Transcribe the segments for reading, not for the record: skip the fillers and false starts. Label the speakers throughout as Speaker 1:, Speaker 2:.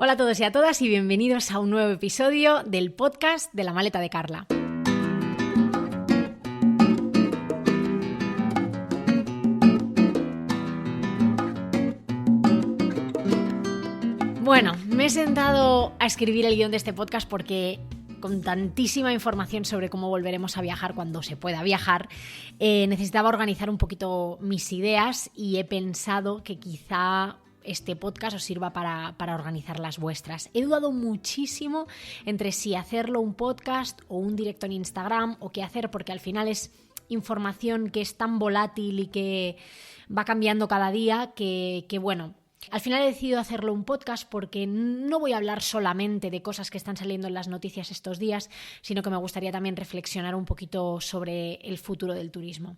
Speaker 1: Hola a todos y a todas y bienvenidos a un nuevo episodio del podcast de La Maleta de Carla. Bueno, me he sentado a escribir el guión de este podcast porque con tantísima información sobre cómo volveremos a viajar cuando se pueda viajar, necesitaba organizar un poquito mis ideas y he pensado que quizá este podcast os sirva para organizar las vuestras. He dudado muchísimo entre si hacerlo un podcast o un directo en Instagram o qué hacer, porque al final es información que es tan volátil y que va cambiando cada día que bueno, al final he decidido hacerlo un podcast porque no voy a hablar solamente de cosas que están saliendo en las noticias estos días, sino que me gustaría también reflexionar un poquito sobre el futuro del turismo.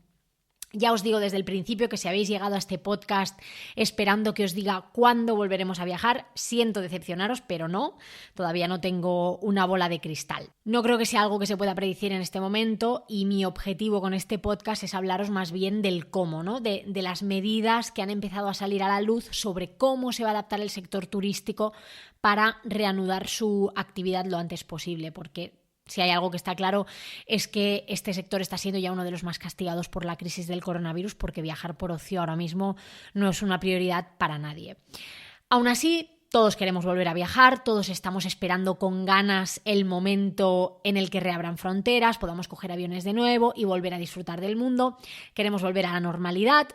Speaker 1: Ya os digo desde el principio que si habéis llegado a este podcast esperando que os diga cuándo volveremos a viajar, siento decepcionaros, pero no, todavía no tengo una bola de cristal. No creo que sea algo que se pueda predecir en este momento y mi objetivo con este podcast es hablaros más bien del cómo, ¿no? De las medidas que han empezado a salir a la luz sobre cómo se va a adaptar el sector turístico para reanudar su actividad lo antes posible, porque si hay algo que está claro es que este sector está siendo ya uno de los más castigados por la crisis del coronavirus, porque viajar por ocio ahora mismo no es una prioridad para nadie. Aún así, todos queremos volver a viajar, todos estamos esperando con ganas el momento en el que reabran fronteras, podamos coger aviones de nuevo y volver a disfrutar del mundo. Queremos volver a la normalidad,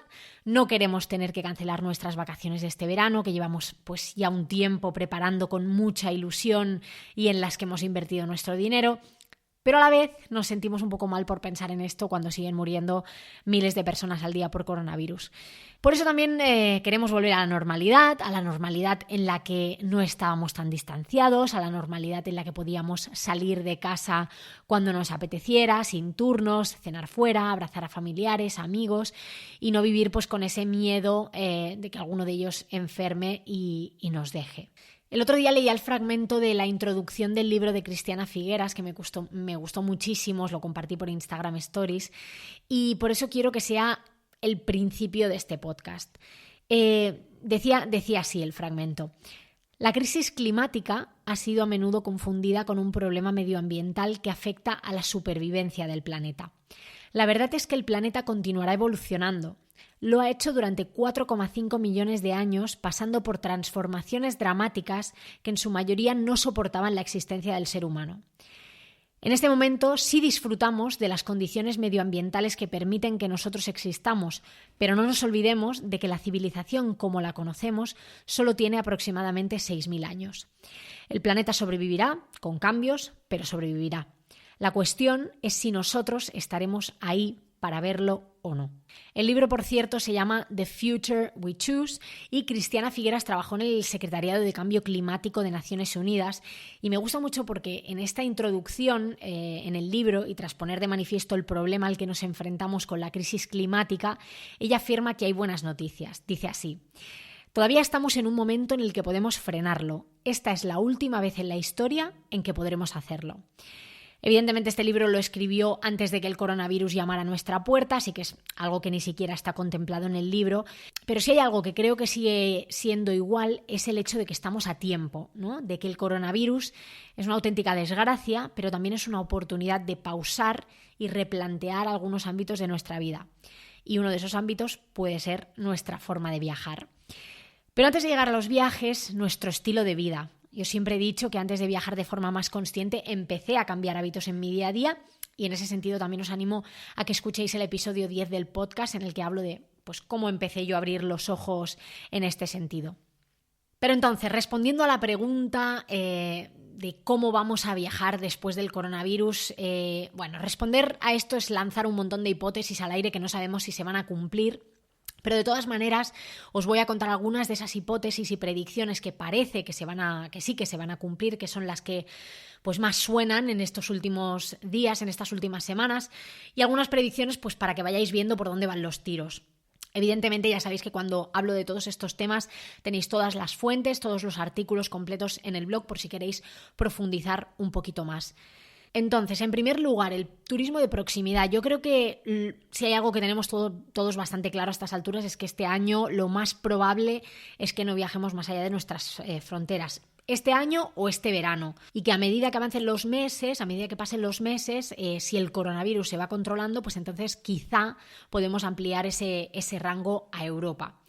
Speaker 1: no queremos tener que cancelar nuestras vacaciones de este verano, que llevamos pues ya un tiempo preparando con mucha ilusión y en las que hemos invertido nuestro dinero. Pero a la vez nos sentimos un poco mal por pensar en esto cuando siguen muriendo miles de personas al día por coronavirus. Por eso también queremos volver a la normalidad en la que no estábamos tan distanciados, a la normalidad en la que podíamos salir de casa cuando nos apeteciera, sin turnos, cenar fuera, abrazar a familiares, amigos y no vivir pues con ese miedo de que alguno de ellos enferme y nos deje. El otro día leía el fragmento de la introducción del libro de Cristiana Figueras, que me gustó muchísimo, os lo compartí por Instagram Stories, y por eso quiero que sea el principio de este podcast. Decía así el fragmento: la crisis climática ha sido a menudo confundida con un problema medioambiental que afecta a la supervivencia del planeta. La verdad es que el planeta continuará evolucionando. Lo ha hecho durante 4,5 millones de años, pasando por transformaciones dramáticas que en su mayoría no soportaban la existencia del ser humano. En este momento sí disfrutamos de las condiciones medioambientales que permiten que nosotros existamos, pero no nos olvidemos de que la civilización como la conocemos solo tiene aproximadamente 6.000 años. El planeta sobrevivirá, con cambios, pero sobrevivirá. La cuestión es si nosotros estaremos ahí para verlo o no. El libro, por cierto, se llama The Future We Choose y Cristiana Figueras trabajó en el Secretariado de Cambio Climático de Naciones Unidas y me gusta mucho porque en esta introducción en el libro, y tras poner de manifiesto el problema al que nos enfrentamos con la crisis climática, ella afirma que hay buenas noticias. Dice así: todavía estamos en un momento en el que podemos frenarlo. Esta es la última vez en la historia en que podremos hacerlo. Evidentemente este libro lo escribió antes de que el coronavirus llamara a nuestra puerta, así que es algo que ni siquiera está contemplado en el libro, pero si hay algo que creo que sigue siendo igual es el hecho de que estamos a tiempo, ¿no? De que el coronavirus es una auténtica desgracia, pero también es una oportunidad de pausar y replantear algunos ámbitos de nuestra vida. Y uno de esos ámbitos puede ser nuestra forma de viajar. Pero antes de llegar a los viajes, nuestro estilo de vida. Yo siempre he dicho que antes de viajar de forma más consciente empecé a cambiar hábitos en mi día a día y en ese sentido también os animo a que escuchéis el episodio 10 del podcast en el que hablo de pues, cómo empecé yo a abrir los ojos en este sentido. Pero entonces, respondiendo a la pregunta de cómo vamos a viajar después del coronavirus, responder a esto es lanzar un montón de hipótesis al aire que no sabemos si se van a cumplir. Pero de todas maneras os voy a contar algunas de esas hipótesis y predicciones que parece que sí que se van a cumplir, que son las que pues más suenan en estos últimos días, en estas últimas semanas, y algunas predicciones pues para que vayáis viendo por dónde van los tiros. Evidentemente ya sabéis que cuando hablo de todos estos temas tenéis todas las fuentes, todos los artículos completos en el blog por si queréis profundizar un poquito más. Entonces, en primer lugar, el turismo de proximidad. Yo creo que si hay algo que tenemos todos bastante claro a estas alturas es que este año lo más probable es que no viajemos más allá de nuestras fronteras. este año o este verano, y que a medida que avancen los meses, a medida que pasen los meses, si el coronavirus se va controlando, pues entonces quizá podemos ampliar ese rango a Europa.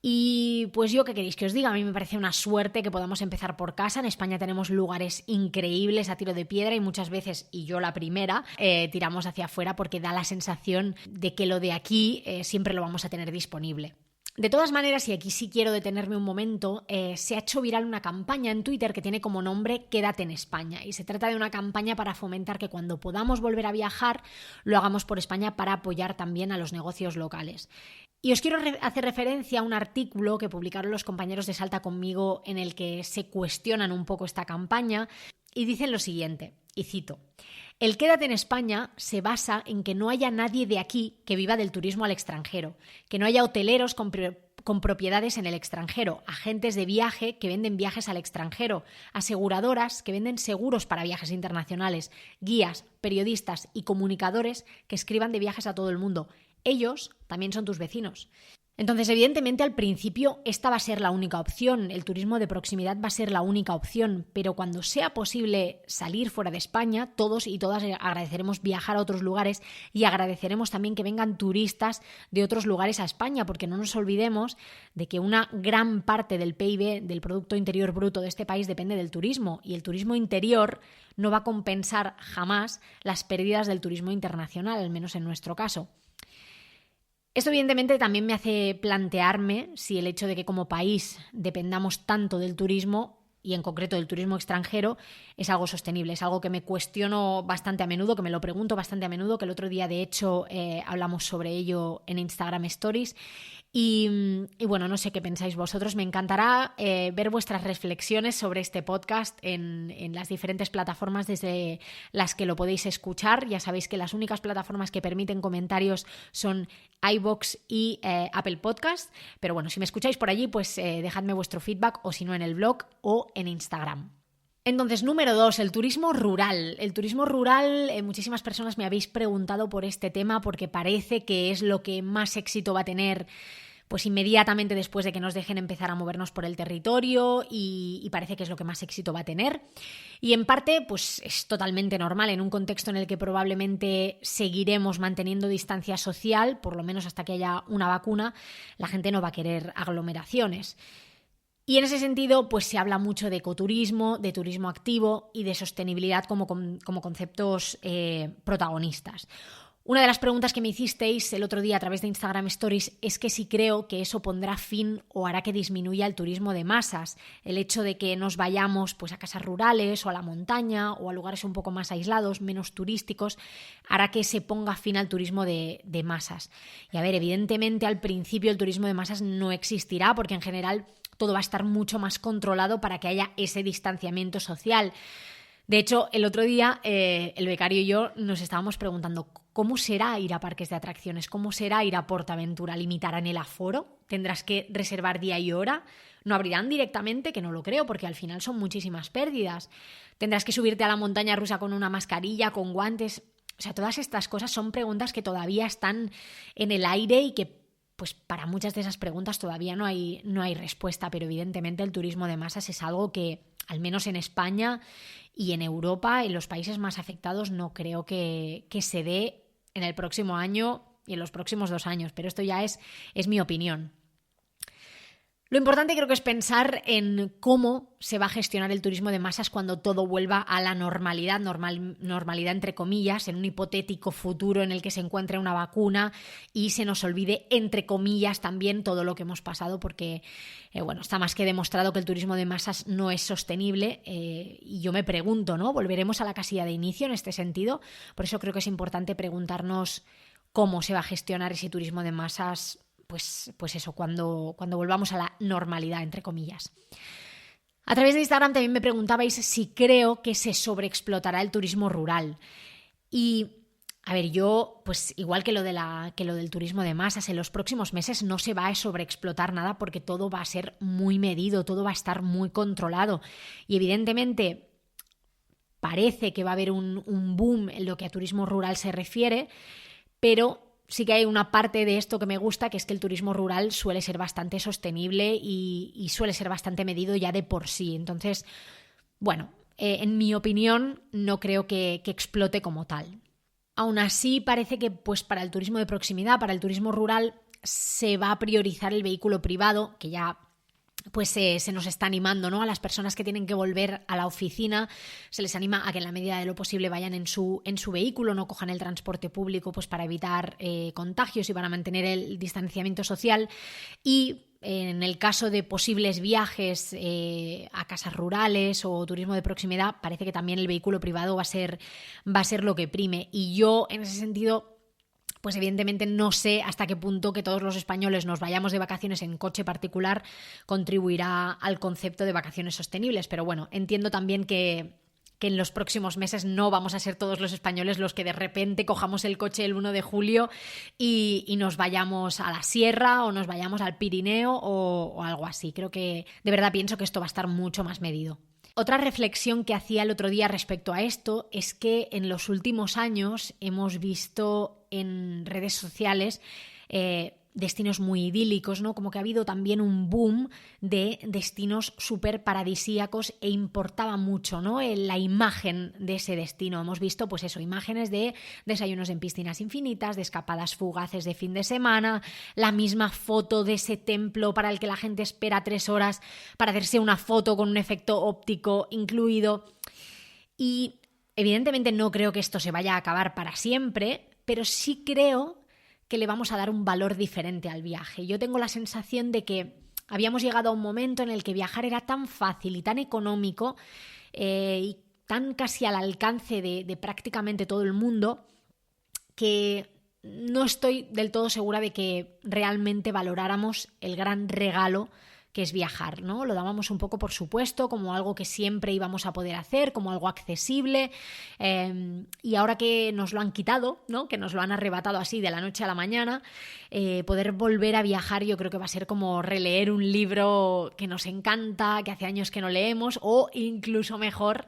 Speaker 1: Y pues yo, ¿qué queréis que os diga? A mí me parece una suerte que podamos empezar por casa. En España tenemos lugares increíbles a tiro de piedra y muchas veces, y yo la primera, tiramos hacia afuera porque da la sensación de que lo de aquí siempre lo vamos a tener disponible. De todas maneras, y aquí sí quiero detenerme un momento, se ha hecho viral una campaña en Twitter que tiene como nombre Quédate en España, y se trata de una campaña para fomentar que cuando podamos volver a viajar lo hagamos por España para apoyar también a los negocios locales. Y os quiero hacer referencia a un artículo que publicaron los compañeros de Salta conmigo en el que se cuestionan un poco esta campaña y dicen lo siguiente, y cito: el Quédate en España se basa en que no haya nadie de aquí que viva del turismo al extranjero, que no haya hoteleros con propiedades en el extranjero, agentes de viaje que venden viajes al extranjero, aseguradoras que venden seguros para viajes internacionales, guías, periodistas y comunicadores que escriban de viajes a todo el mundo. Ellos también son tus vecinos. Entonces, evidentemente, al principio esta va a ser la única opción, el turismo de proximidad va a ser la única opción, pero cuando sea posible salir fuera de España, todos y todas agradeceremos viajar a otros lugares y agradeceremos también que vengan turistas de otros lugares a España, porque no nos olvidemos de que una gran parte del PIB, del Producto Interior Bruto de este país, depende del turismo, y el turismo interior no va a compensar jamás las pérdidas del turismo internacional, al menos en nuestro caso. Esto evidentemente también me hace plantearme si el hecho de que como país dependamos tanto del turismo, y en concreto del turismo extranjero, es algo sostenible. Es algo que me cuestiono bastante a menudo, que me lo pregunto bastante a menudo, que el otro día de hecho hablamos sobre ello en Instagram Stories. Y bueno, no sé qué pensáis vosotros. Me encantará ver vuestras reflexiones sobre este podcast en las diferentes plataformas desde las que lo podéis escuchar. Ya sabéis que las únicas plataformas que permiten comentarios son iVoox y Apple Podcast. Pero bueno, si me escucháis por allí, pues dejadme vuestro feedback, o si no en el blog o en Instagram. Entonces, número 2, el turismo rural. El turismo rural, muchísimas personas me habéis preguntado por este tema porque parece que es lo que más éxito va a tener pues inmediatamente después de que nos dejen empezar a movernos por el territorio, y parece que es lo que más éxito va a tener. Y en parte pues es totalmente normal en un contexto en el que probablemente seguiremos manteniendo distancia social, por lo menos hasta que haya una vacuna. La gente no va a querer aglomeraciones. Y en ese sentido, pues se habla mucho de ecoturismo, de turismo activo y de sostenibilidad como conceptos protagonistas. Una de las preguntas que me hicisteis el otro día a través de Instagram Stories es que si creo que eso pondrá fin o hará que disminuya el turismo de masas, el hecho de que nos vayamos pues a casas rurales o a la montaña o a lugares un poco más aislados, menos turísticos, hará que se ponga fin al turismo de masas. Y a ver, evidentemente al principio el turismo de masas no existirá porque en general todo va a estar mucho más controlado para que haya ese distanciamiento social. De hecho, el otro día el becario y yo nos estábamos preguntando ¿cómo será ir a parques de atracciones? ¿Cómo será ir a PortAventura? ¿Limitarán el aforo? ¿Tendrás que reservar día y hora? ¿No abrirán directamente? Que no lo creo, porque al final son muchísimas pérdidas. ¿Tendrás que subirte a la montaña rusa con una mascarilla, con guantes? O sea, todas estas cosas son preguntas que todavía están en el aire y que pues para muchas de esas preguntas todavía no hay respuesta, pero evidentemente el turismo de masas es algo que, al menos en España y en Europa, en los países más afectados, no creo que se dé en el próximo año y en los próximos 2 años, pero esto ya es mi opinión. Lo importante creo que es pensar en cómo se va a gestionar el turismo de masas cuando todo vuelva a la normalidad, normalidad entre comillas, en un hipotético futuro en el que se encuentre una vacuna y se nos olvide entre comillas también todo lo que hemos pasado, porque bueno, está más que demostrado que el turismo de masas no es sostenible, y yo me pregunto, ¿no? ¿Volveremos a la casilla de inicio en este sentido? Por eso creo que es importante preguntarnos cómo se va a gestionar ese turismo de masas. Pues eso, cuando volvamos a la normalidad, entre comillas. A través de Instagram también me preguntabais si creo que se sobreexplotará el turismo rural. Y, a ver, yo, pues igual que lo del turismo de masas, en los próximos meses no se va a sobreexplotar nada porque todo va a ser muy medido, todo va a estar muy controlado. Y evidentemente parece que va a haber un boom en lo que a turismo rural se refiere, pero sí que hay una parte de esto que me gusta, que es que el turismo rural suele ser bastante sostenible y suele ser bastante medido ya de por sí. Entonces, bueno, en mi opinión, no creo que explote como tal. Aún así, parece que pues, para el turismo de proximidad, para el turismo rural, se va a priorizar el vehículo privado, que ya pues se nos está animando, ¿no? A las personas que tienen que volver a la oficina se les anima a que en la medida de lo posible vayan en su vehículo, no cojan el transporte público pues para evitar contagios y para mantener el distanciamiento social. Y en el caso de posibles viajes a casas rurales o turismo de proximidad, parece que también el vehículo privado va a ser lo que prime. Y yo, en ese sentido, pues evidentemente no sé hasta qué punto que todos los españoles nos vayamos de vacaciones en coche particular contribuirá al concepto de vacaciones sostenibles. Pero bueno, entiendo también que en los próximos meses no vamos a ser todos los españoles los que de repente cojamos el coche el 1 de julio y nos vayamos a la sierra o nos vayamos al Pirineo o algo así. Creo que de verdad pienso que esto va a estar mucho más medido. Otra reflexión que hacía el otro día respecto a esto es que en los últimos años hemos visto en redes sociales destinos muy idílicos, ¿no? Como que ha habido también un boom de destinos súper paradisíacos e importaba mucho, ¿no? La imagen de ese destino. Hemos visto, pues eso, imágenes de desayunos en piscinas infinitas, de escapadas fugaces de fin de semana, la misma foto de ese templo para el que la gente espera 3 horas para hacerse una foto con un efecto óptico incluido. Y evidentemente no creo que esto se vaya a acabar para siempre, pero sí creo que le vamos a dar un valor diferente al viaje. Yo tengo la sensación de que habíamos llegado a un momento en el que viajar era tan fácil y tan económico y tan casi al alcance de prácticamente todo el mundo que no estoy del todo segura de que realmente valoráramos el gran regalo que es viajar, ¿no? Lo dábamos un poco por supuesto, como algo que siempre íbamos a poder hacer, como algo accesible, y ahora que nos lo han quitado, ¿no? Que nos lo han arrebatado así de la noche a la mañana, poder volver a viajar yo creo que va a ser como releer un libro que nos encanta, que hace años que no leemos, o incluso mejor,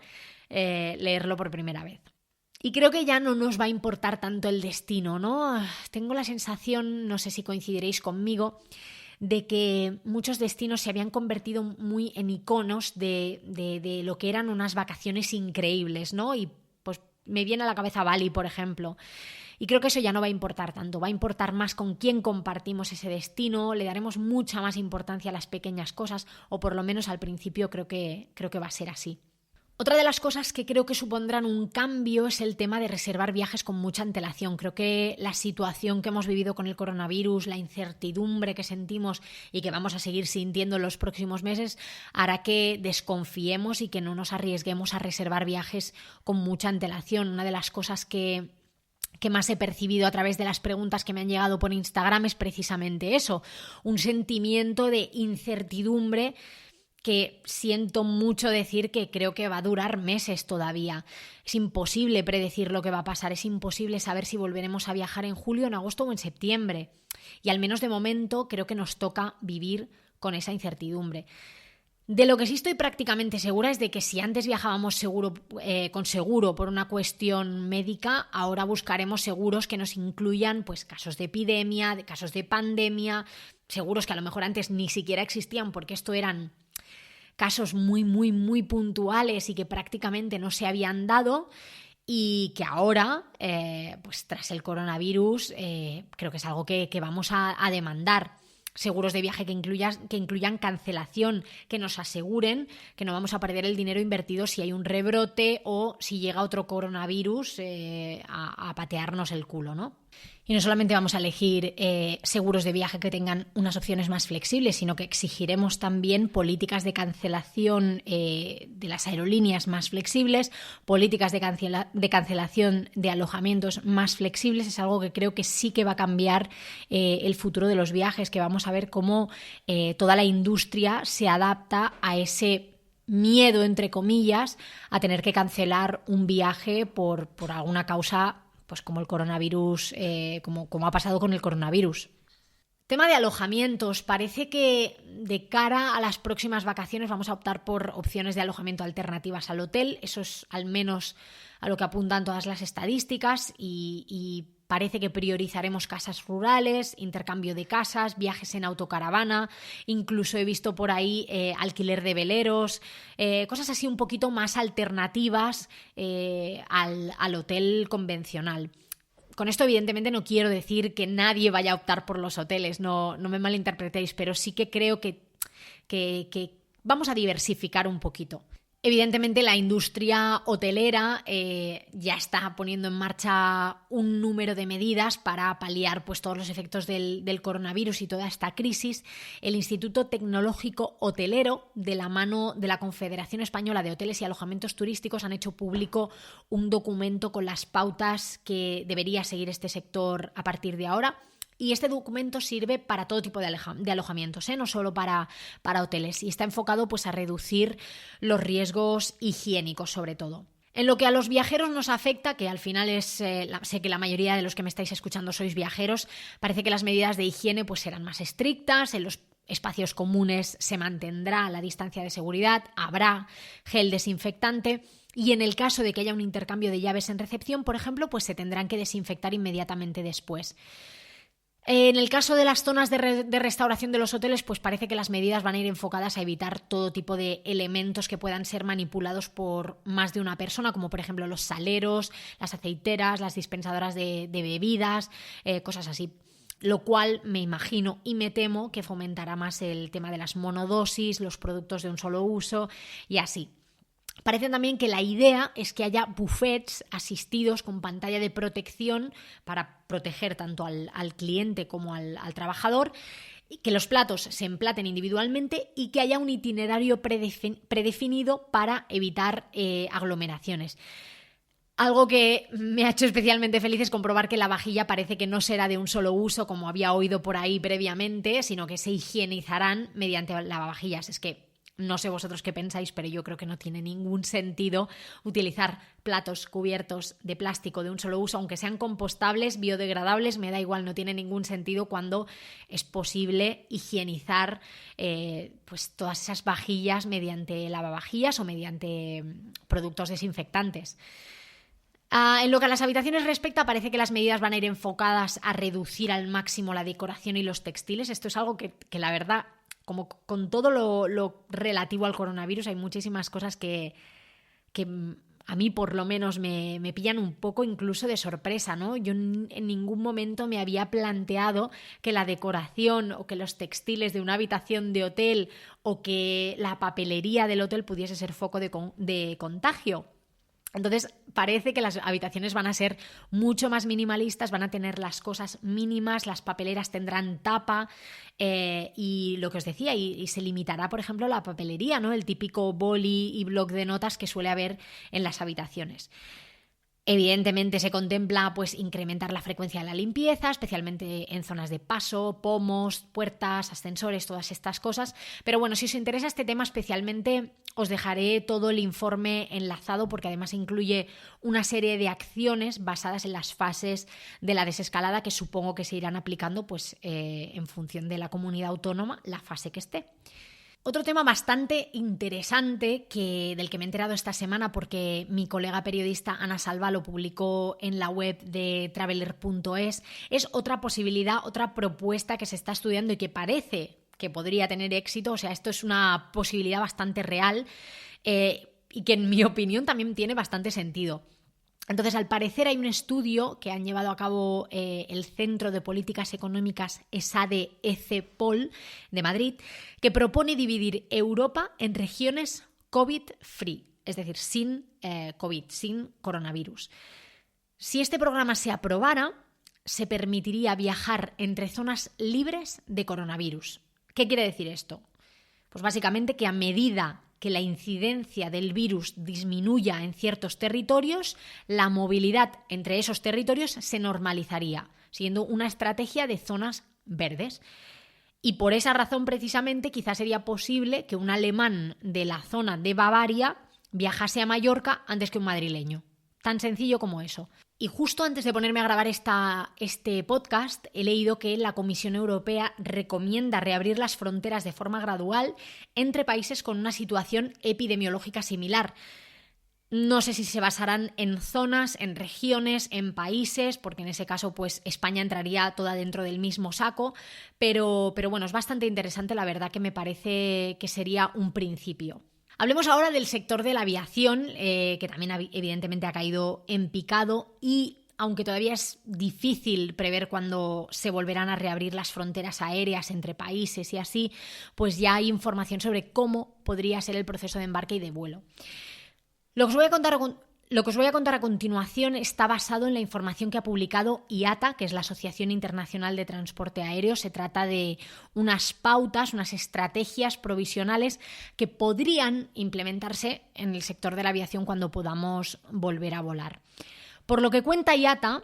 Speaker 1: leerlo por primera vez. Y creo que ya no nos va a importar tanto el destino, ¿no? Tengo la sensación, no sé si coincidiréis conmigo, de que muchos destinos se habían convertido muy en iconos de lo que eran unas vacaciones increíbles, ¿no? Y pues me viene a la cabeza Bali, por ejemplo. Y creo que eso ya no va a importar tanto, va a importar más con quién compartimos ese destino, le daremos mucha más importancia a las pequeñas cosas, o por lo menos al principio creo que va a ser así. Otra de las cosas que creo que supondrán un cambio es el tema de reservar viajes con mucha antelación. Creo que la situación que hemos vivido con el coronavirus, la incertidumbre que sentimos y que vamos a seguir sintiendo en los próximos meses, hará que desconfiemos y que no nos arriesguemos a reservar viajes con mucha antelación. Una de las cosas que más he percibido a través de las preguntas que me han llegado por Instagram es precisamente eso, un sentimiento de incertidumbre que siento mucho decir que creo que va a durar meses todavía. Es imposible predecir lo que va a pasar, es imposible saber si volveremos a viajar en julio, en agosto o en septiembre. Y al menos de momento creo que nos toca vivir con esa incertidumbre. De lo que sí estoy prácticamente segura es de que si antes viajábamos con seguro por una cuestión médica, ahora buscaremos seguros que nos incluyan pues, casos de epidemia, de casos de pandemia, seguros que a lo mejor antes ni siquiera existían porque esto eran casos muy, muy, muy puntuales y que prácticamente no se habían dado y que ahora, pues tras el coronavirus, creo que es algo que vamos a demandar. Seguros de viaje que incluyan cancelación, que nos aseguren que no vamos a perder el dinero invertido si hay un rebrote o si llega otro coronavirus a patearnos el culo, ¿no? Y no solamente vamos a elegir seguros de viaje que tengan unas opciones más flexibles, sino que exigiremos también políticas de cancelación de las aerolíneas más flexibles, políticas de cancelación de alojamientos más flexibles. Es algo que creo que sí que va a cambiar el futuro de los viajes, que vamos a ver cómo toda la industria se adapta a ese miedo, entre comillas, a tener que cancelar un viaje por alguna causa pues como el coronavirus, como ha pasado con el coronavirus. Tema de alojamientos. Parece que de cara a las próximas vacaciones vamos a optar por opciones de alojamiento alternativas al hotel. Eso es al menos a lo que apuntan todas las estadísticas y parece que priorizaremos casas rurales, intercambio de casas, viajes en autocaravana, incluso he visto por ahí alquiler de veleros, cosas así un poquito más alternativas al hotel convencional. Con esto, evidentemente, no quiero decir que nadie vaya a optar por los hoteles, no me malinterpretéis, pero sí que creo que vamos a diversificar un poquito. Evidentemente, la industria hotelera ya está poniendo en marcha un número de medidas para paliar pues, todos los efectos del coronavirus y toda esta crisis. El Instituto Tecnológico Hotelero, de la mano de la Confederación Española de Hoteles y Alojamientos Turísticos, han hecho público un documento con las pautas que debería seguir este sector a partir de ahora. Y este documento sirve para todo tipo de alojamientos, no solo para hoteles, y está enfocado pues, a reducir los riesgos higiénicos sobre todo. En lo que a los viajeros nos afecta, que al final sé que la mayoría de los que me estáis escuchando sois viajeros, parece que las medidas de higiene pues, serán más estrictas, en los espacios comunes se mantendrá la distancia de seguridad, habrá gel desinfectante. Y en el caso de que haya un intercambio de llaves en recepción, por ejemplo, pues se tendrán que desinfectar inmediatamente después. En el caso de las zonas de restauración de los hoteles, pues parece que las medidas van a ir enfocadas a evitar todo tipo de elementos que puedan ser manipulados por más de una persona, como por ejemplo los saleros, las aceiteras, las dispensadoras de bebidas, cosas así. Lo cual me imagino y me temo que fomentará más el tema de las monodosis, los productos de un solo uso y así. Parece también que la idea es que haya buffets asistidos con pantalla de protección para proteger tanto al cliente como al trabajador, y que los platos se emplaten individualmente y que haya un itinerario predefinido para evitar aglomeraciones. Algo que me ha hecho especialmente feliz es comprobar que la vajilla parece que no será de un solo uso, como había oído por ahí previamente, sino que se higienizarán mediante lavavajillas. Es que no sé vosotros qué pensáis, pero yo creo que no tiene ningún sentido utilizar platos cubiertos de plástico de un solo uso, aunque sean compostables, biodegradables, me da igual, no tiene ningún sentido cuando es posible higienizar pues todas esas vajillas mediante lavavajillas o mediante productos desinfectantes. En lo que a las habitaciones respecta, parece que las medidas van a ir enfocadas a reducir al máximo la decoración y los textiles. Esto es algo que la verdad, como con todo lo relativo al coronavirus, hay muchísimas cosas que a mí por lo menos me pillan un poco incluso de sorpresa, ¿no? Yo en ningún momento me había planteado que la decoración o que los textiles de una habitación de hotel o que la papelería del hotel pudiese ser foco de contagio. Entonces parece que las habitaciones van a ser mucho más minimalistas, van a tener las cosas mínimas, las papeleras tendrán tapa y lo que os decía, y se limitará, por ejemplo, la papelería, ¿no? El típico boli y bloc de notas que suele haber en las habitaciones. Evidentemente se contempla pues, incrementar la frecuencia de la limpieza, especialmente en zonas de paso, pomos, puertas, ascensores, todas estas cosas. Pero bueno, si os interesa este tema especialmente, os dejaré todo el informe enlazado porque además incluye una serie de acciones basadas en las fases de la desescalada que supongo que se irán aplicando pues, en función de la comunidad autónoma, la fase que esté. Otro tema bastante interesante del que me he enterado esta semana porque mi colega periodista Ana Salva lo publicó en la web de traveler.es es otra posibilidad, otra propuesta que se está estudiando y que parece que podría tener éxito. O sea, esto es una posibilidad bastante real y que en mi opinión también tiene bastante sentido. Entonces, al parecer hay un estudio que han llevado a cabo el Centro de Políticas Económicas ESADE-ECPOL de Madrid, que propone dividir Europa en regiones COVID-free, es decir, sin COVID, sin coronavirus. Si este programa se aprobara, se permitiría viajar entre zonas libres de coronavirus. ¿Qué quiere decir esto? Pues básicamente que a medida que la incidencia del virus disminuya en ciertos territorios, la movilidad entre esos territorios se normalizaría, siguiendo una estrategia de zonas verdes. Y por esa razón, precisamente, quizás sería posible que un alemán de la zona de Bavaria viajase a Mallorca antes que un madrileño. Tan sencillo como eso. Y justo antes de ponerme a grabar este podcast, he leído que la Comisión Europea recomienda reabrir las fronteras de forma gradual entre países con una situación epidemiológica similar. No sé si se basarán en zonas, en regiones, en países, porque en ese caso pues España entraría toda dentro del mismo saco, pero bueno, es bastante interesante, la verdad que me parece que sería un principio. Hablemos ahora del sector de la aviación, que también evidentemente ha caído en picado y aunque todavía es difícil prever cuándo se volverán a reabrir las fronteras aéreas entre países y así, pues ya hay información sobre cómo podría ser el proceso de embarque y de vuelo. Lo que os voy a contar a continuación está basado en la información que ha publicado IATA, que es la Asociación Internacional de Transporte Aéreo. Se trata de unas pautas, unas estrategias provisionales que podrían implementarse en el sector de la aviación cuando podamos volver a volar. Por lo que cuenta IATA,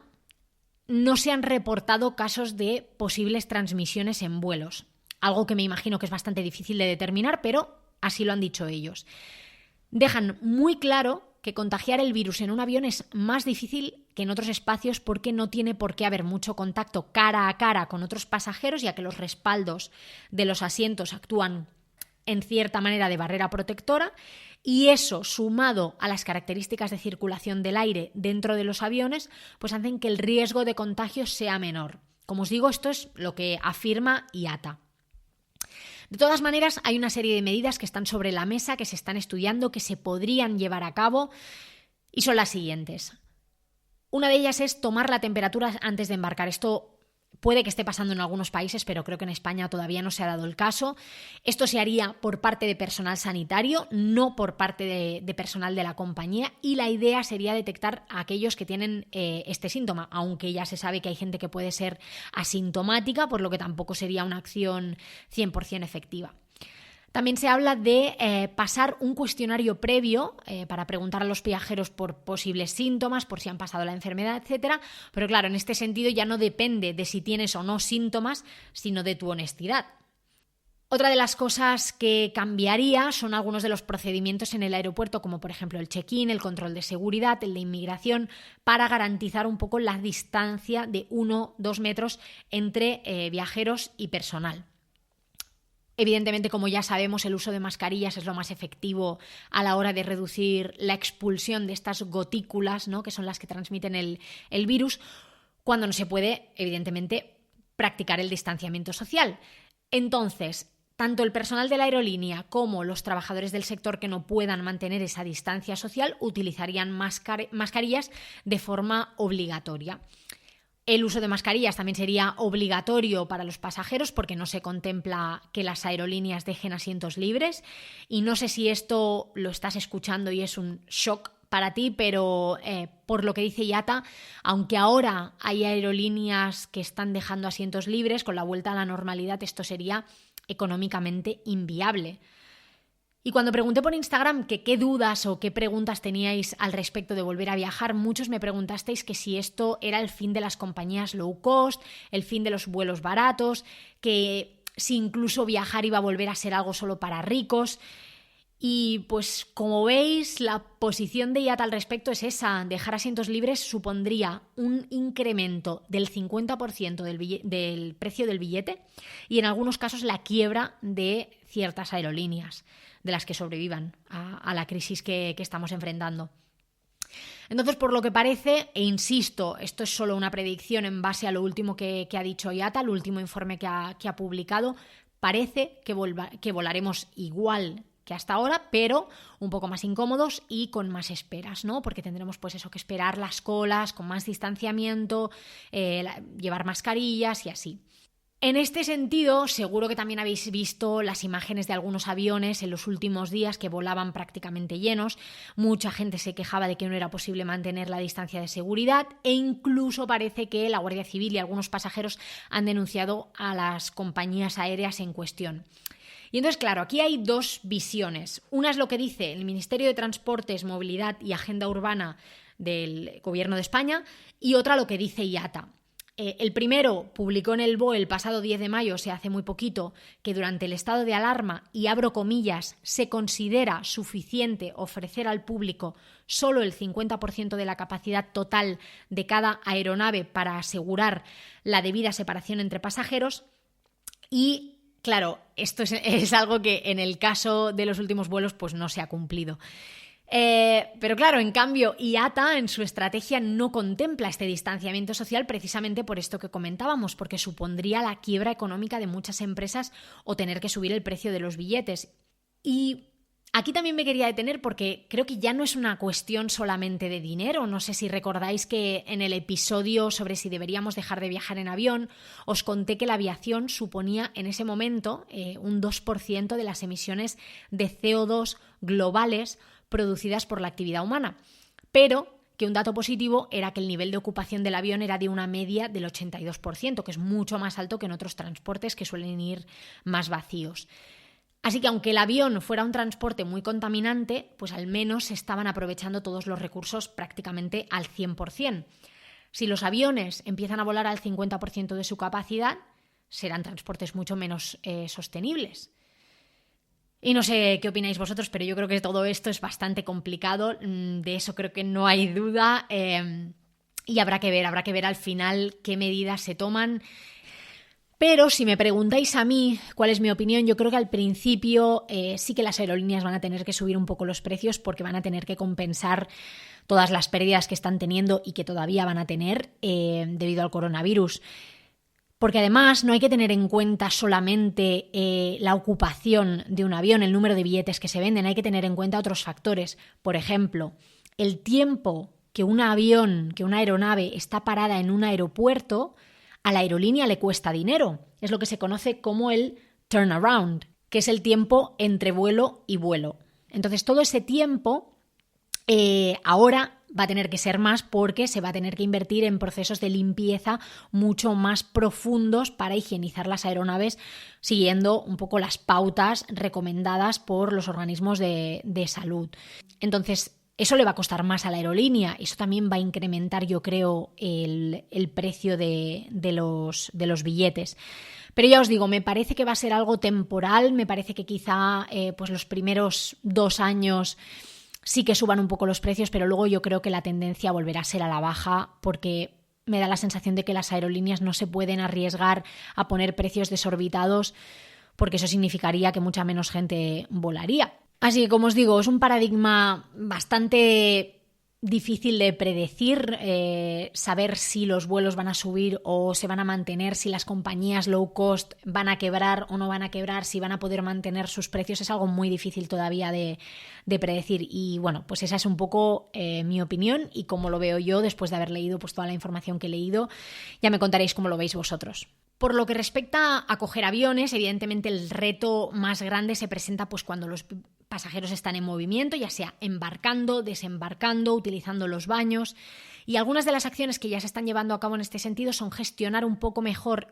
Speaker 1: no se han reportado casos de posibles transmisiones en vuelos, algo que me imagino que es bastante difícil de determinar, pero así lo han dicho ellos. Dejan muy claro que contagiar el virus en un avión es más difícil que en otros espacios porque no tiene por qué haber mucho contacto cara a cara con otros pasajeros, ya que los respaldos de los asientos actúan en cierta manera de barrera protectora, y eso, sumado a las características de circulación del aire dentro de los aviones, pues hacen que el riesgo de contagio sea menor. Como os digo, esto es lo que afirma IATA. De todas maneras, hay una serie de medidas que están sobre la mesa, que se están estudiando, que se podrían llevar a cabo, y son las siguientes. Una de ellas es tomar la temperatura antes de embarcar. Esto puede que esté pasando en algunos países, pero creo que en España todavía no se ha dado el caso. Esto se haría por parte de personal sanitario, no por parte de personal de la compañía, y la idea sería detectar a aquellos que tienen este síntoma, aunque ya se sabe que hay gente que puede ser asintomática, por lo que tampoco sería una acción 100% efectiva. También se habla de pasar un cuestionario previo para preguntar a los viajeros por posibles síntomas, por si han pasado la enfermedad, etc. Pero claro, en este sentido ya no depende de si tienes o no síntomas, sino de tu honestidad. Otra de las cosas que cambiaría son algunos de los procedimientos en el aeropuerto, como por ejemplo el check-in, el control de seguridad, el de inmigración, para garantizar un poco la distancia de 1-2 metros entre viajeros y personal. Evidentemente, como ya sabemos, el uso de mascarillas es lo más efectivo a la hora de reducir la expulsión de estas gotículas, ¿no?, que son las que transmiten el virus, cuando no se puede, evidentemente, practicar el distanciamiento social. Entonces, tanto el personal de la aerolínea como los trabajadores del sector que no puedan mantener esa distancia social utilizarían mascarillas de forma obligatoria. El uso de mascarillas también sería obligatorio para los pasajeros porque no se contempla que las aerolíneas dejen asientos libres, y no sé si esto lo estás escuchando y es un shock para ti, pero por lo que dice IATA, aunque ahora hay aerolíneas que están dejando asientos libres, con la vuelta a la normalidad esto sería económicamente inviable. Y cuando pregunté por Instagram que qué dudas o qué preguntas teníais al respecto de volver a viajar, muchos me preguntasteis que si esto era el fin de las compañías low cost, el fin de los vuelos baratos, que si incluso viajar iba a volver a ser algo solo para ricos. Y pues como veis, la posición de IATA al respecto es esa: dejar asientos libres supondría un incremento del 50% del precio del billete y en algunos casos la quiebra de ciertas aerolíneas de las que sobrevivan a la crisis que estamos enfrentando. Entonces, por lo que parece, e insisto, esto es solo una predicción en base a lo último que ha dicho IATA, el último informe que ha publicado, parece que volaremos igual que hasta ahora, pero un poco más incómodos y con más esperas, ¿no? Porque tendremos pues eso, que esperar las colas con más distanciamiento, llevar mascarillas y así. En este sentido, seguro que también habéis visto las imágenes de algunos aviones en los últimos días que volaban prácticamente llenos. Mucha gente se quejaba de que no era posible mantener la distancia de seguridad e incluso parece que la Guardia Civil y algunos pasajeros han denunciado a las compañías aéreas en cuestión. Y entonces, claro, aquí hay dos visiones. Una es lo que dice el Ministerio de Transportes, Movilidad y Agenda Urbana del Gobierno de España y otra lo que dice IATA. El primero publicó en el BOE el pasado 10 de mayo, o sea, hace muy poquito, que durante el estado de alarma, y abro comillas, se considera suficiente ofrecer al público solo el 50% de la capacidad total de cada aeronave para asegurar la debida separación entre pasajeros. Y claro, esto es algo que en el caso de los últimos vuelos pues no se ha cumplido. Pero claro, en cambio, IATA en su estrategia no contempla este distanciamiento social precisamente por esto que comentábamos, porque supondría la quiebra económica de muchas empresas o tener que subir el precio de los billetes. Y aquí también me quería detener porque creo que ya no es una cuestión solamente de dinero. No sé si recordáis que en el episodio sobre si deberíamos dejar de viajar en avión, os conté que la aviación suponía en ese momento un 2% de las emisiones de CO2 globales producidas por la actividad humana, pero que un dato positivo era que el nivel de ocupación del avión era de una media del 82%, que es mucho más alto que en otros transportes que suelen ir más vacíos. Así que aunque el avión fuera un transporte muy contaminante, pues al menos se estaban aprovechando todos los recursos prácticamente al 100%. Si los aviones empiezan a volar al 50% de su capacidad, serán transportes mucho menos sostenibles. Y no sé qué opináis vosotros, pero yo creo que todo esto es bastante complicado, de eso creo que no hay duda, y habrá que ver al final qué medidas se toman. Pero si me preguntáis a mí cuál es mi opinión, yo creo que al principio sí que las aerolíneas van a tener que subir un poco los precios porque van a tener que compensar todas las pérdidas que están teniendo y que todavía van a tener debido al coronavirus. Porque además no hay que tener en cuenta solamente la ocupación de un avión, el número de billetes que se venden, hay que tener en cuenta otros factores. Por ejemplo, el tiempo que un avión, que una aeronave está parada en un aeropuerto, a la aerolínea le cuesta dinero. Es lo que se conoce como el turnaround, que es el tiempo entre vuelo y vuelo. Entonces, todo ese tiempo ahora va a tener que ser más porque se va a tener que invertir en procesos de limpieza mucho más profundos para higienizar las aeronaves siguiendo un poco las pautas recomendadas por los organismos de salud. Entonces, eso le va a costar más a la aerolínea. Eso también va a incrementar, yo creo, el precio de los billetes. Pero ya os digo, me parece que va a ser algo temporal. Me parece que quizá pues los primeros 2 años sí que suban un poco los precios, pero luego yo creo que la tendencia volverá a ser a la baja porque me da la sensación de que las aerolíneas no se pueden arriesgar a poner precios desorbitados porque eso significaría que mucha menos gente volaría. Así que, como os digo, es un paradigma bastante difícil de predecir, saber si los vuelos van a subir o se van a mantener, si las compañías low cost van a quebrar o no van a quebrar, si van a poder mantener sus precios, es algo muy difícil todavía de predecir. Y bueno, pues esa es un poco mi opinión y cómo lo veo yo después de haber leído pues toda la información que he leído. Ya me contaréis cómo lo veis vosotros. Por lo que respecta a coger aviones, evidentemente el reto más grande se presenta pues cuando los pasajeros están en movimiento, ya sea embarcando, desembarcando, utilizando los baños. Y algunas de las acciones que ya se están llevando a cabo en este sentido son gestionar un poco mejor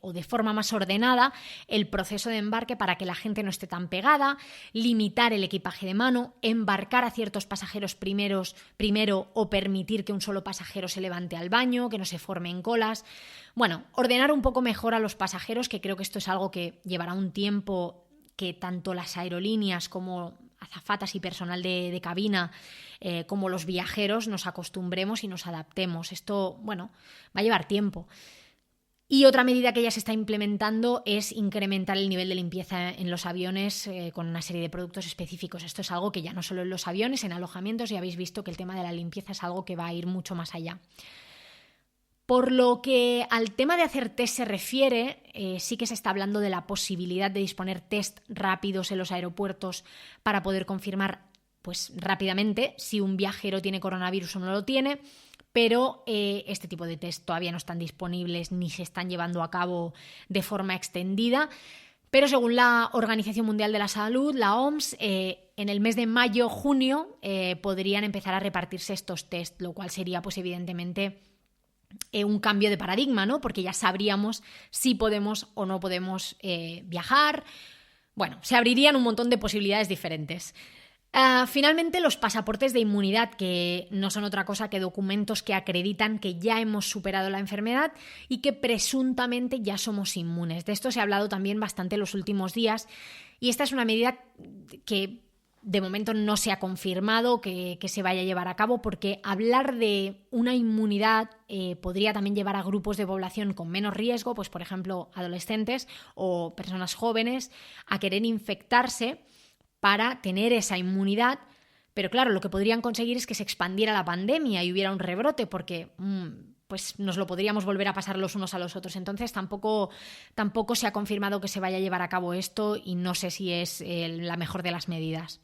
Speaker 1: o de forma más ordenada el proceso de embarque para que la gente no esté tan pegada, limitar el equipaje de mano, embarcar a ciertos pasajeros primero o permitir que un solo pasajero se levante al baño, que no se formen colas. Bueno, ordenar un poco mejor a los pasajeros, que creo que esto es algo que llevará un tiempo que tanto las aerolíneas como azafatas y personal de cabina como los viajeros nos acostumbremos y nos adaptemos. Esto, bueno, va a llevar tiempo. Y otra medida que ya se está implementando es incrementar el nivel de limpieza en los aviones con una serie de productos específicos. Esto es algo que ya no solo en los aviones, en alojamientos, ya habéis visto que el tema de la limpieza es algo que va a ir mucho más allá. Por lo que al tema de hacer test se refiere, sí que se está hablando de la posibilidad de disponer test rápidos en los aeropuertos para poder confirmar pues, rápidamente si un viajero tiene coronavirus o no lo tiene, pero este tipo de test todavía no están disponibles ni se están llevando a cabo de forma extendida. Pero según la Organización Mundial de la Salud, la OMS, en el mes de mayo-junio podrían empezar a repartirse estos test, lo cual sería pues evidentemente un cambio de paradigma, ¿no? Porque ya sabríamos si podemos o no podemos viajar. Bueno, se abrirían un montón de posibilidades diferentes. Finalmente, los pasaportes de inmunidad, que no son otra cosa que documentos que acreditan que ya hemos superado la enfermedad y que presuntamente ya somos inmunes. De esto se ha hablado también bastante en los últimos días y esta es una medida que de momento no se ha confirmado que se vaya a llevar a cabo porque hablar de una inmunidad podría también llevar a grupos de población con menos riesgo, pues por ejemplo adolescentes o personas jóvenes, a querer infectarse para tener esa inmunidad, Pero claro, lo que podrían conseguir es que se expandiera la pandemia y hubiera un rebrote, porque pues nos lo podríamos volver a pasar los unos a los otros. Entonces tampoco se ha confirmado que se vaya a llevar a cabo esto y no sé si es la mejor de las medidas.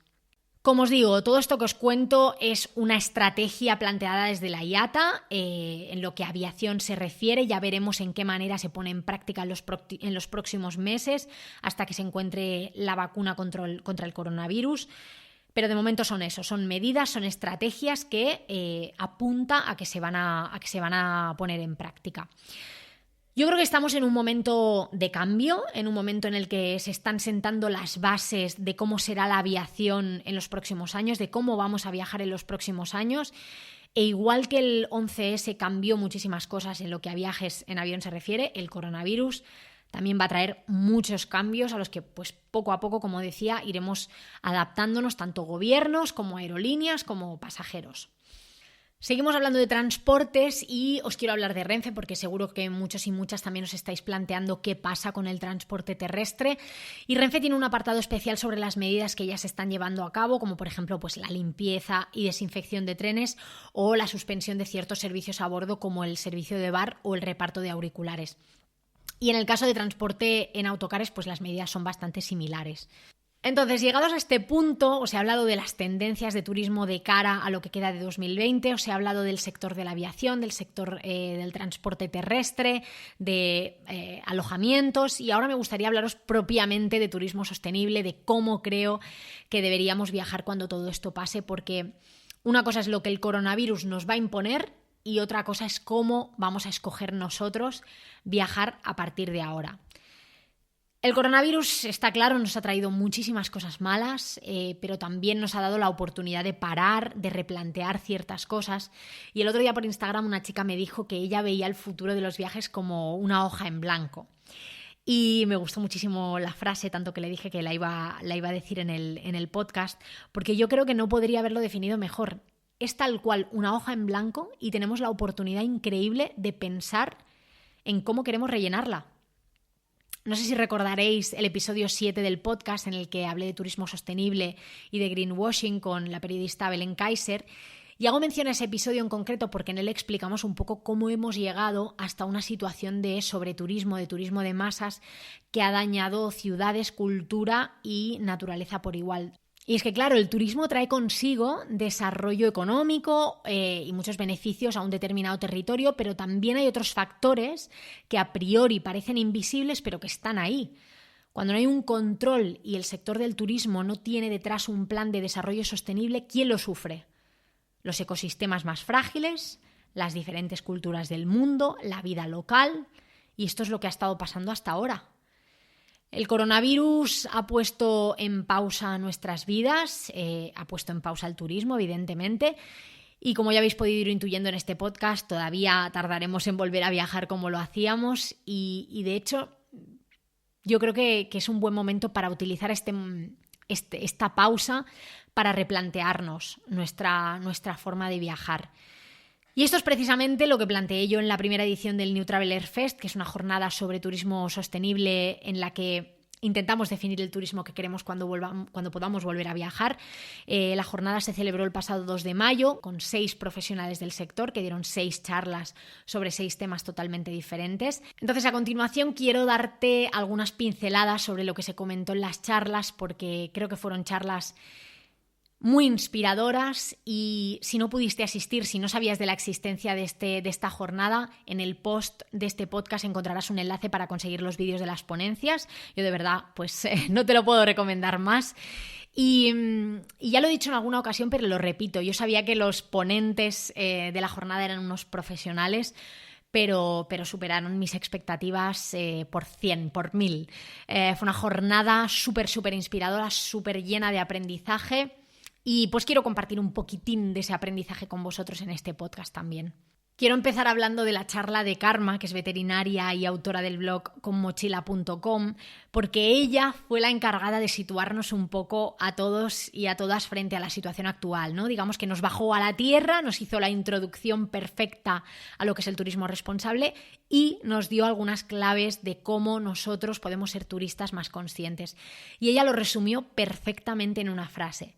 Speaker 1: Como os digo, todo esto que os cuento es una estrategia planteada desde la IATA en lo que a aviación se refiere. Ya veremos en qué manera se pone en práctica en los próximos meses hasta que se encuentre la vacuna contra el coronavirus. Pero de momento son eso, son medidas, son estrategias que apunta a que se van a poner en práctica. Yo creo que estamos en un momento de cambio, en un momento en el que se están sentando las bases de cómo será la aviación en los próximos años, de cómo vamos a viajar en los próximos años. E igual que el 11S cambió muchísimas cosas en lo que a viajes en avión se refiere, el coronavirus también va a traer muchos cambios a los que, pues, poco a poco, como decía, iremos adaptándonos tanto gobiernos como aerolíneas como pasajeros. Seguimos hablando de transportes y os quiero hablar de Renfe porque seguro que muchos y muchas también os estáis planteando qué pasa con el transporte terrestre. Y Renfe tiene un apartado especial sobre las medidas que ya se están llevando a cabo, como por ejemplo pues la limpieza y desinfección de trenes o la suspensión de ciertos servicios a bordo como el servicio de bar o el reparto de auriculares. Y en el caso de transporte en autocares, pues las medidas son bastante similares. Entonces, llegados a este punto, os he hablado de las tendencias de turismo de cara a lo que queda de 2020, os he hablado del sector de la aviación, del sector del transporte terrestre, de alojamientos, y ahora me gustaría hablaros propiamente de turismo sostenible, de cómo creo que deberíamos viajar cuando todo esto pase, porque una cosa es lo que el coronavirus nos va a imponer y otra cosa es cómo vamos a escoger nosotros viajar a partir de ahora. El coronavirus, está claro, nos ha traído muchísimas cosas malas, pero también nos ha dado la oportunidad de parar, de replantear ciertas cosas. Y el otro día por Instagram una chica me dijo que ella veía el futuro de los viajes como una hoja en blanco. Y me gustó muchísimo la frase, tanto que le dije que la iba a decir en el podcast, porque yo creo que no podría haberlo definido mejor. Es tal cual una hoja en blanco y tenemos la oportunidad increíble de pensar en cómo queremos rellenarla. No sé si recordaréis el episodio 7 del podcast en el que hablé de turismo sostenible y de greenwashing con la periodista Belén Kaiser. Y hago mención a ese episodio en concreto porque en él explicamos un poco cómo hemos llegado hasta una situación de sobreturismo, de turismo de masas, que ha dañado ciudades, cultura y naturaleza por igual. Y es que, claro, el turismo trae consigo desarrollo económico y muchos beneficios a un determinado territorio, pero también hay otros factores que a priori parecen invisibles, pero que están ahí. Cuando no hay un control y el sector del turismo no tiene detrás un plan de desarrollo sostenible, ¿quién lo sufre? Los ecosistemas más frágiles, las diferentes culturas del mundo, la vida local, y esto es lo que ha estado pasando hasta ahora. El coronavirus ha puesto en pausa nuestras vidas, ha puesto en pausa el turismo, evidentemente, y como ya habéis podido ir intuyendo en este podcast, todavía tardaremos en volver a viajar como lo hacíamos y de hecho, yo creo que es un buen momento para utilizar esta pausa para replantearnos nuestra forma de viajar. Y esto es precisamente lo que planteé yo en la primera edición del New Traveller Fest, que es una jornada sobre turismo sostenible en la que intentamos definir el turismo que queremos cuando podamos volver a viajar. La jornada se celebró el pasado 2 de mayo con 6 profesionales del sector que dieron 6 charlas sobre 6 temas totalmente diferentes. Entonces, a continuación quiero darte algunas pinceladas sobre lo que se comentó en las charlas porque creo que fueron charlas muy inspiradoras y si no pudiste asistir, si no sabías de la existencia de esta jornada, en el post de este podcast encontrarás un enlace para conseguir los vídeos de las ponencias. Yo de verdad, pues no te lo puedo recomendar más. Y ya lo he dicho en alguna ocasión, pero lo repito, yo sabía que los ponentes de la jornada eran unos profesionales, pero superaron mis expectativas por 100, por 1000. Fue una jornada súper inspiradora, súper llena de aprendizaje. Y pues quiero compartir un poquitín de ese aprendizaje con vosotros en este podcast también. Quiero empezar hablando de la charla de Karma, que es veterinaria y autora del blog conmochila.com, porque ella fue la encargada de situarnos un poco a todos y a todas frente a la situación actual, ¿no? Digamos que nos bajó a la tierra, nos hizo la introducción perfecta a lo que es el turismo responsable y nos dio algunas claves de cómo nosotros podemos ser turistas más conscientes. Y ella lo resumió perfectamente en una frase.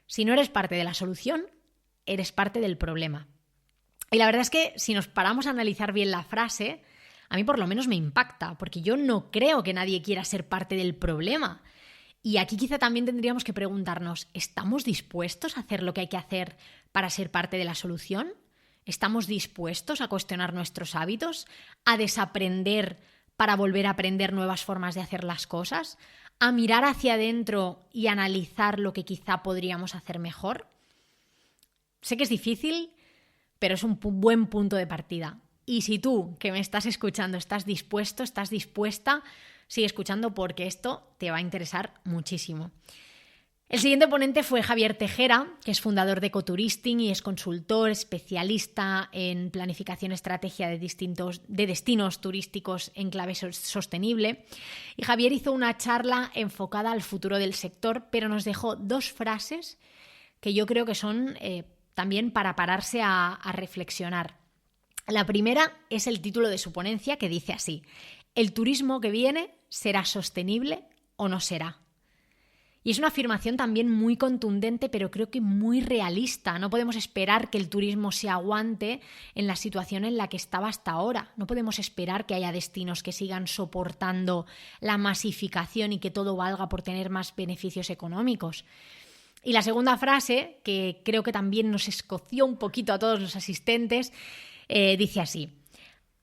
Speaker 1: Si no eres parte de la solución, eres parte del problema. Y la verdad es que si nos paramos a analizar bien la frase, a mí por lo menos me impacta, porque yo no creo que nadie quiera ser parte del problema. Y aquí quizá también tendríamos que preguntarnos, ¿estamos dispuestos a hacer lo que hay que hacer para ser parte de la solución? ¿Estamos dispuestos a cuestionar nuestros hábitos, a desaprender para volver a aprender nuevas formas de hacer las cosas, a mirar hacia adentro y analizar lo que quizá podríamos hacer mejor? Sé que es difícil, pero es un buen punto de partida. Y si tú, que me estás escuchando, estás dispuesto, estás dispuesta, sigue escuchando porque esto te va a interesar muchísimo. El siguiente ponente fue Javier Tejera, que es fundador de Ecotouristing y es consultor, especialista en planificación estrategia de destinos turísticos en clave sostenible. Y Javier hizo una charla enfocada al futuro del sector, pero nos dejó 2 frases que yo creo que son también para pararse a reflexionar. La primera es el título de su ponencia, que dice así: ¿el turismo que viene será sostenible o no será? Y es una afirmación también muy contundente, pero creo que muy realista. No podemos esperar que el turismo se aguante en la situación en la que estaba hasta ahora. No podemos esperar que haya destinos que sigan soportando la masificación y que todo valga por tener más beneficios económicos. Y la segunda frase, que creo que también nos escoció un poquito a todos los asistentes, dice así: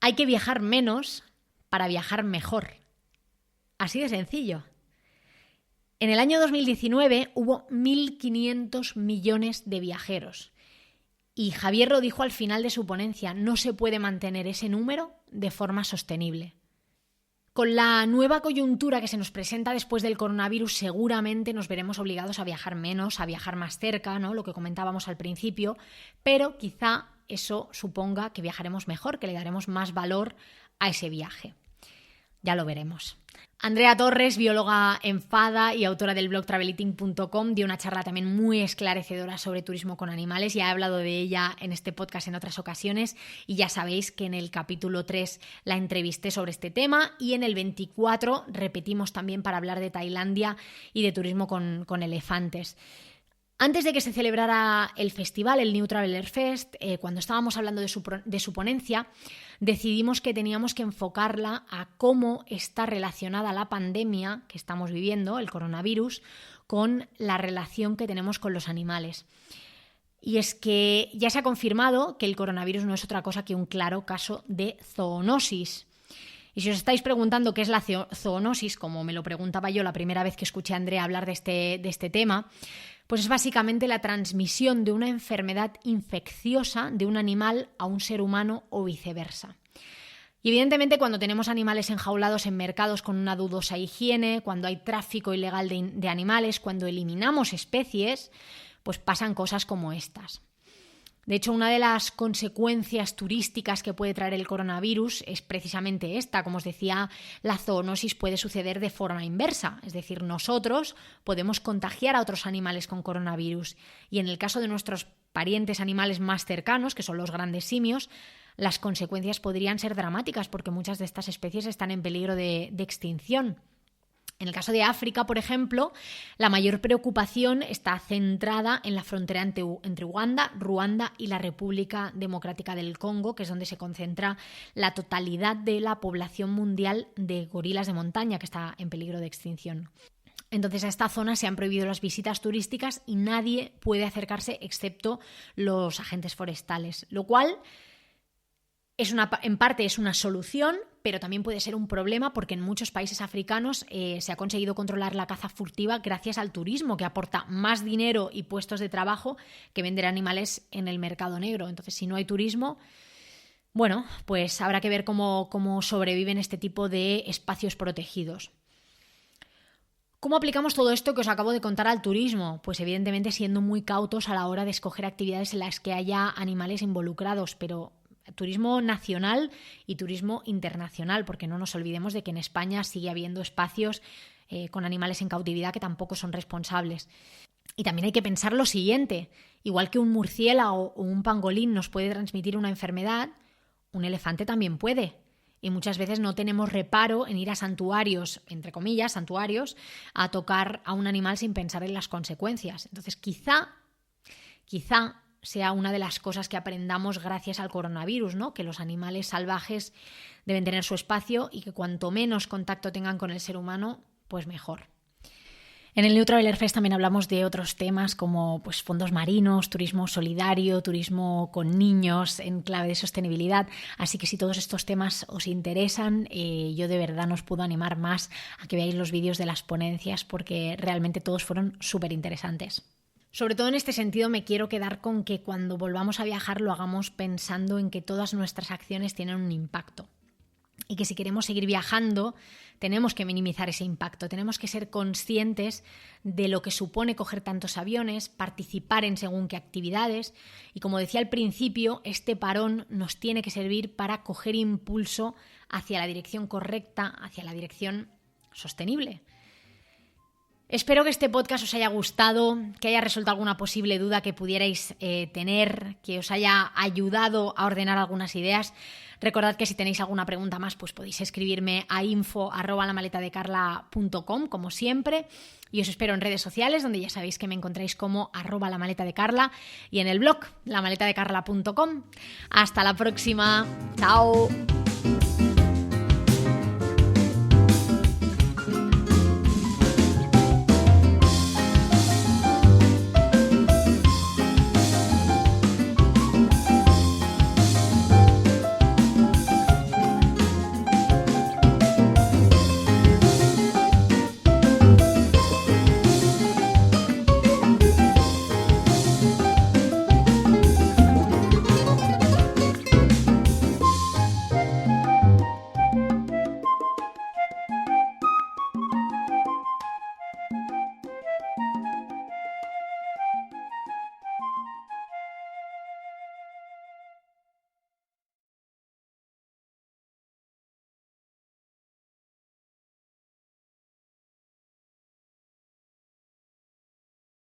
Speaker 1: hay que viajar menos para viajar mejor. Así de sencillo. En el año 2019 hubo 1.500 millones de viajeros. Y Javier lo dijo al final de su ponencia: no se puede mantener ese número de forma sostenible. Con la nueva coyuntura que se nos presenta después del coronavirus, seguramente nos veremos obligados a viajar menos, a viajar más cerca, ¿no? Lo que comentábamos al principio, pero quizá eso suponga que viajaremos mejor, que le daremos más valor a ese viaje. Ya lo veremos. Andrea Torres, bióloga en FADA y autora del blog traveleating.com, dio una charla también muy esclarecedora sobre turismo con animales. Ya he hablado de ella en este podcast en otras ocasiones y ya sabéis que en el capítulo 3 la entrevisté sobre este tema y en el 24 repetimos también para hablar de Tailandia y de turismo con elefantes. Antes de que se celebrara el festival, el New Traveler Fest, cuando estábamos hablando de su ponencia, decidimos que teníamos que enfocarla a cómo está relacionada la pandemia que estamos viviendo, el coronavirus, con la relación que tenemos con los animales. Y es que ya se ha confirmado que el coronavirus no es otra cosa que un claro caso de zoonosis. Y si os estáis preguntando qué es la zoonosis, como me lo preguntaba yo la primera vez que escuché a Andrea hablar de este tema, pues es básicamente la transmisión de una enfermedad infecciosa de un animal a un ser humano o viceversa. Y evidentemente cuando tenemos animales enjaulados en mercados con una dudosa higiene, cuando hay tráfico ilegal de animales, cuando eliminamos especies, pues pasan cosas como estas. De hecho, una de las consecuencias turísticas que puede traer el coronavirus es precisamente esta. Como os decía, la zoonosis puede suceder de forma inversa, es decir, nosotros podemos contagiar a otros animales con coronavirus y en el caso de nuestros parientes animales más cercanos, que son los grandes simios, las consecuencias podrían ser dramáticas porque muchas de estas especies están en peligro de extinción. En el caso de África, por ejemplo, la mayor preocupación está centrada en la frontera entre Uganda, Ruanda y la República Democrática del Congo, que es donde se concentra la totalidad de la población mundial de gorilas de montaña, que está en peligro de extinción. Entonces a esta zona se han prohibido las visitas turísticas y nadie puede acercarse excepto los agentes forestales, lo cual en parte es una solución, pero también puede ser un problema porque en muchos países africanos se ha conseguido controlar la caza furtiva gracias al turismo, que aporta más dinero y puestos de trabajo que vender animales en el mercado negro. Entonces, si no hay turismo, bueno, pues habrá que ver cómo sobreviven este tipo de espacios protegidos. ¿Cómo aplicamos todo esto que os acabo de contar al turismo? Pues evidentemente siendo muy cautos a la hora de escoger actividades en las que haya animales involucrados, pero turismo nacional y turismo internacional, porque no nos olvidemos de que en España sigue habiendo espacios con animales en cautividad que tampoco son responsables. Y también hay que pensar lo siguiente: igual que un murciélago o un pangolín nos puede transmitir una enfermedad, un elefante también puede. y muchas veces no tenemos reparo en ir a santuarios, entre comillas, santuarios, a tocar a un animal sin pensar en las consecuencias. Entonces, quizá sea una de las cosas que aprendamos gracias al coronavirus, ¿no? Que los animales salvajes deben tener su espacio y que cuanto menos contacto tengan con el ser humano, pues mejor. En el New Traveller Fest también hablamos de otros temas como pues, fondos marinos, turismo solidario, turismo con niños en clave de sostenibilidad. Así que si todos estos temas os interesan, yo de verdad no os puedo animar más a que veáis los vídeos de las ponencias porque realmente todos fueron súper interesantes. Sobre todo en este sentido me quiero quedar con que cuando volvamos a viajar lo hagamos pensando en que todas nuestras acciones tienen un impacto. Y que si queremos seguir viajando, tenemos que minimizar ese impacto, tenemos que ser conscientes de lo que supone coger tantos aviones, participar en según qué actividades y, como decía al principio, este parón nos tiene que servir para coger impulso hacia la dirección correcta, hacia la dirección sostenible. Espero que este podcast os haya gustado, que haya resuelto alguna posible duda que pudierais tener, que os haya ayudado a ordenar algunas ideas. Recordad que si tenéis alguna pregunta más, pues podéis escribirme a info@lamaletadecarla.com, como siempre. Y os espero en redes sociales, donde ya sabéis que me encontráis como @lamaletadecarla y en el blog lamaletadecarla.com. Hasta la próxima. ¡Chao!